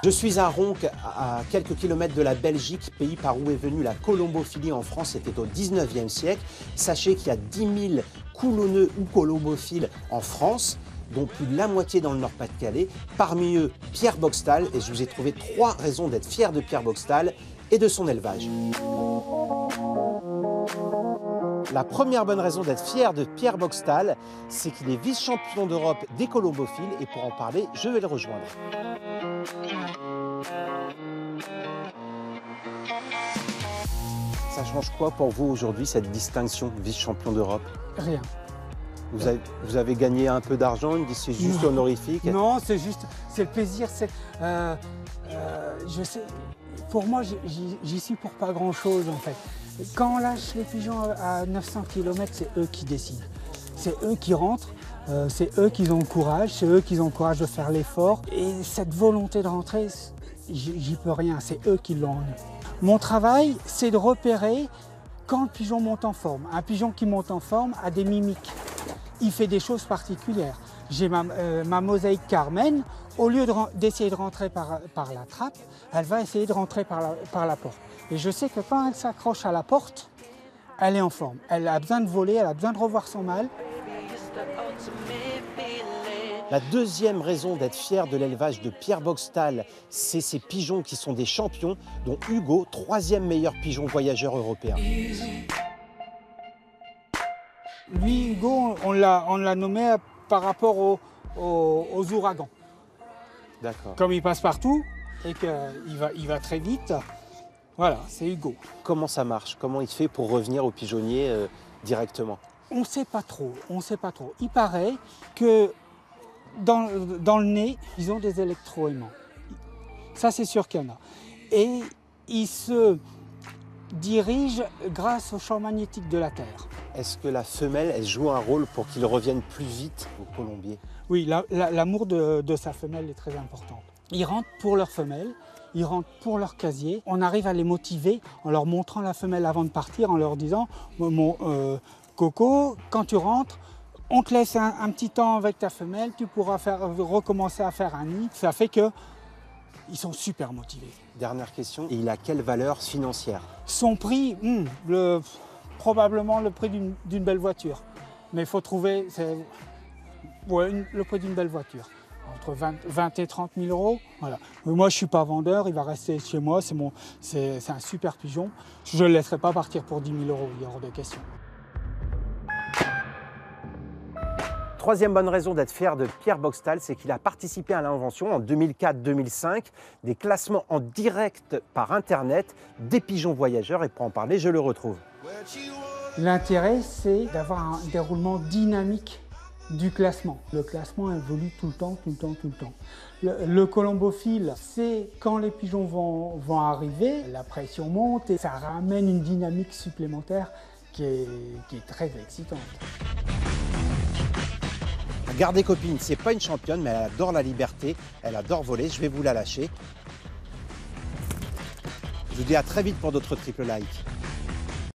Je suis à Ronques, à quelques kilomètres de la Belgique, pays par où est venue la colombophilie en France, c'était au 19e siècle. Sachez qu'il y a 10 000 coulonneux ou colombophiles en France, dont plus de la moitié dans le Nord-Pas-de-Calais. Parmi eux, Pierre Boxtal, et je vous ai trouvé 3 raisons d'être fier de Pierre Boxtal et de son élevage. La première bonne raison d'être fier de Pierre Boxtal, c'est qu'il est vice-champion d'Europe des colombophiles, et pour en parler, je vais le rejoindre. Ça change quoi pour vous aujourd'hui, cette distinction vice-champion d'Europe? Rien. Vous avez gagné un peu d'argent, c'est juste honorifique? Non, c'est juste, c'est le plaisir. Je sais, pour moi, j'y suis pour pas grand-chose en fait. Quand on lâche les pigeons à 900 km, c'est eux qui décident. C'est eux qui rentrent, c'est eux qui ont le courage, c'est eux qui ont le courage de faire l'effort. Et cette volonté de rentrer, j'y peux rien, c'est eux qui l'ont. Mon travail, c'est de repérer quand le pigeon monte en forme. Un pigeon qui monte en forme a des mimiques. Il fait des choses particulières. J'ai ma mosaïque Carmen, au lieu d'essayer de rentrer par la trappe, elle va essayer de rentrer par la porte. Et je sais que quand elle s'accroche à la porte, elle est en forme. Elle a besoin de voler, elle a besoin de revoir son mâle. La deuxième raison d'être fier de l'élevage de Pierre Boxtal, c'est ces pigeons qui sont des champions, dont Hugo, 3e meilleur pigeon voyageur européen. Lui, Hugo, on l'a nommé par rapport aux ouragans. D'accord. Comme il passe partout et qu'il va très vite, voilà, c'est Hugo. Comment ça marche? Comment il fait pour revenir au pigeonnier directement? On ne sait pas trop, Il paraît que dans le nez, ils ont des électroaimants. Ça, c'est sûr qu'il y en a. Et ils se dirigent grâce au champ magnétique de la Terre. Est-ce que la femelle, elle joue un rôle pour qu'il revienne plus vite au colombier? Oui, l'amour de sa femelle est très important. Ils rentrent pour leur femelle, ils rentrent pour leur casier. On arrive à les motiver en leur montrant la femelle avant de partir, en leur disant Coco, quand tu rentres, on te laisse un petit temps avec ta femelle, tu pourras recommencer à faire un nid. Ça fait qu'ils sont super motivés. Dernière question, il a quelle valeur financière? Son prix, probablement le prix d'une belle voiture. Mais il faut trouver le prix d'une belle voiture. Entre 20 et 30 000 euros. Voilà. Moi, je ne suis pas vendeur, il va rester chez moi, c'est un super pigeon. Je ne le laisserai pas partir pour 10 000 euros, il y a hors de question. Troisième bonne raison d'être fier de Pierre Boxtal, c'est qu'il a participé à l'invention en 2004-2005 des classements en direct par Internet des pigeons voyageurs. Et pour en parler, je le retrouve. L'intérêt, c'est d'avoir un déroulement dynamique du classement. Le classement évolue tout le temps. Le colombophile, c'est quand les pigeons vont arriver, la pression monte et ça ramène une dynamique supplémentaire qui est très excitante. Regardez copine, c'est pas une championne, mais elle adore la liberté, elle adore voler. Je vais vous la lâcher. Je vous dis à très vite pour d'autres triple likes.